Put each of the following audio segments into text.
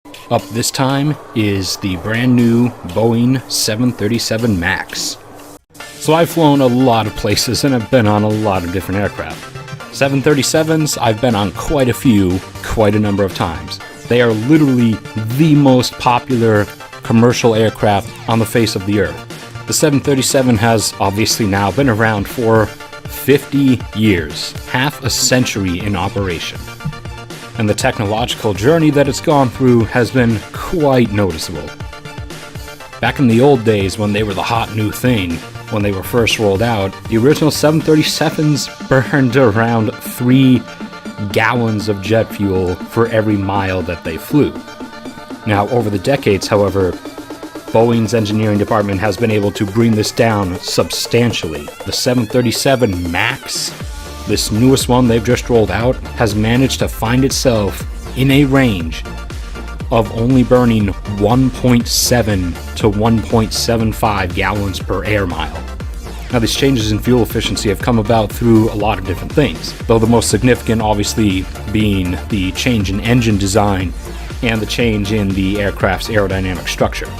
Up this time is the brand new Boeing 737 MAX. So I've flown a lot of places and I've been on a lot of different aircraft. 737s, I've been on quite a number of times. They are literally the most popular commercial aircraft on the face of the earth. The 737 has obviously now been around for 50 years, half a century in operation. And the technological journey that it's gone through has been quite noticeable. Back in the old days when they were the hot new thing, when they were first rolled out, the original 737s burned around 3 gallons of jet fuel for every mile that they flew. Now, over the decades, however, Boeing's engineering department has been able to bring this down substantially. The 737 MAX, this newest one they've just rolled out, has managed to find itself in a range of only burning 1.7 to 1.75 gallons per air mile. Now, these changes in fuel efficiency have come about through a lot of different things, though the most significant obviously being the change in engine design and the change in the aircraft's aerodynamic structure.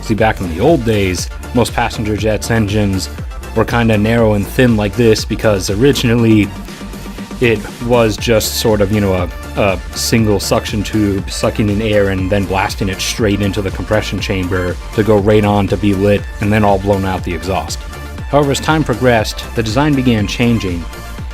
See, back in the old days, most passenger jets' engines were kind of narrow and thin like this because originally it was just sort of, a single suction tube sucking in air and then blasting it straight into the compression chamber to go right on to be lit and then all blown out the exhaust. However, as time progressed, the design began changing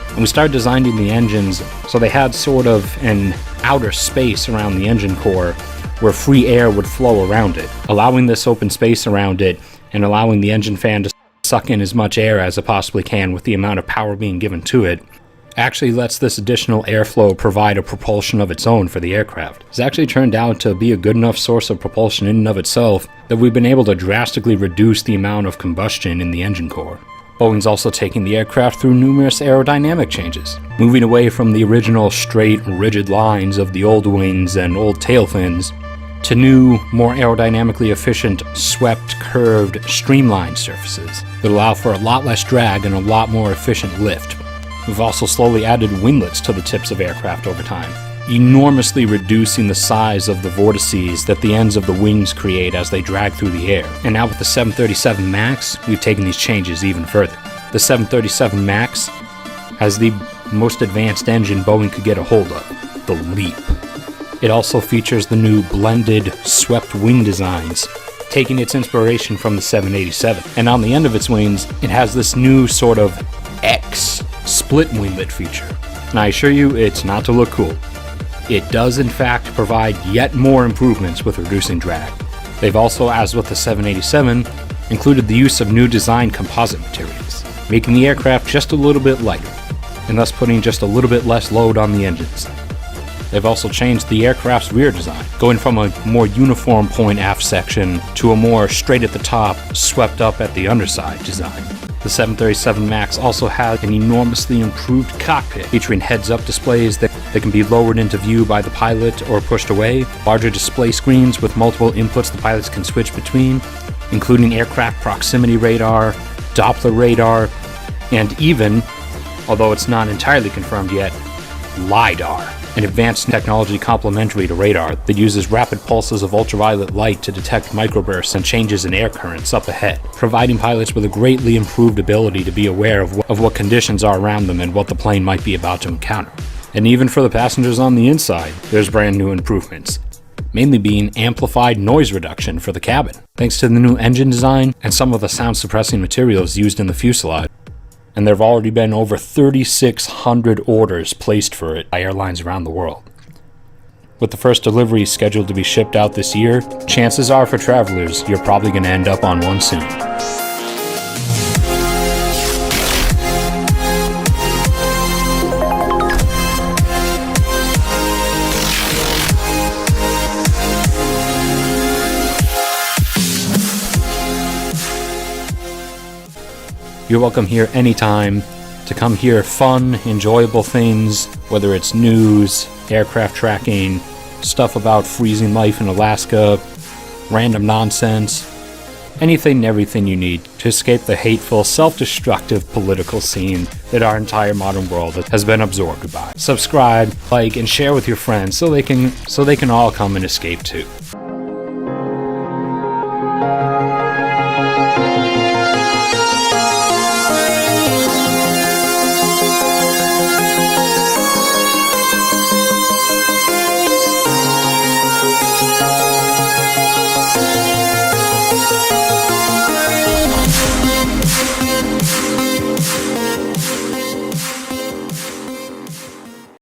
and we started designing the engines so they had sort of an outer space around the engine core where free air would flow around it, allowing this open space around it and allowing the engine fan to suck in as much air as it possibly can with the amount of power being given to it, actually lets this additional airflow provide a propulsion of its own for the aircraft. It's actually turned out to be a good enough source of propulsion in and of itself that we've been able to drastically reduce the amount of combustion in the engine core. Boeing's also taking the aircraft through numerous aerodynamic changes, moving away from the original straight, rigid lines of the old wings and old tail fins to new, more aerodynamically efficient, swept, curved, streamlined surfaces that allow for a lot less drag and a lot more efficient lift. We've also slowly added winglets to the tips of aircraft over time, enormously reducing the size of the vortices that the ends of the wings create as they drag through the air. And now with the 737 MAX, we've taken these changes even further. The 737 MAX has the most advanced engine Boeing could get a hold of, the LEAP. It also features the new blended swept wing designs, taking its inspiration from the 787. And on the end of its wings, it has this new sort of X split winglet feature. And I assure you, it's not to look cool. It does in fact provide yet more improvements with reducing drag. They've also, as with the 787, included the use of new design composite materials, making the aircraft just a little bit lighter, and thus putting just a little bit less load on the engines. They've also changed the aircraft's rear design, going from a more uniform point aft section to a more straight at the top, swept up at the underside design. The 737 MAX also has an enormously improved cockpit, featuring heads-up displays that can be lowered into view by the pilot or pushed away, larger display screens with multiple inputs the pilots can switch between, including aircraft proximity radar, Doppler radar, and even, although it's not entirely confirmed yet, LiDAR, an advanced technology complementary to radar that uses rapid pulses of ultraviolet light to detect microbursts and changes in air currents up ahead, providing pilots with a greatly improved ability to be aware of what conditions are around them and what the plane might be about to encounter. And even for the passengers on the inside, there's brand new improvements, mainly being amplified noise reduction for the cabin, thanks to the new engine design and some of the sound suppressing materials used in the fuselage. And there have already been over 3,600 orders placed for it by airlines around the world. With the first delivery scheduled to be shipped out this year, chances are for travelers, you're probably going to end up on one soon. You're welcome here anytime to come hear fun, enjoyable things, whether it's news, aircraft tracking, stuff about freezing life in Alaska, random nonsense, anything and everything you need to escape the hateful, self-destructive political scene that our entire modern world has been absorbed by. Subscribe, like, and share with your friends so they can all come and escape too.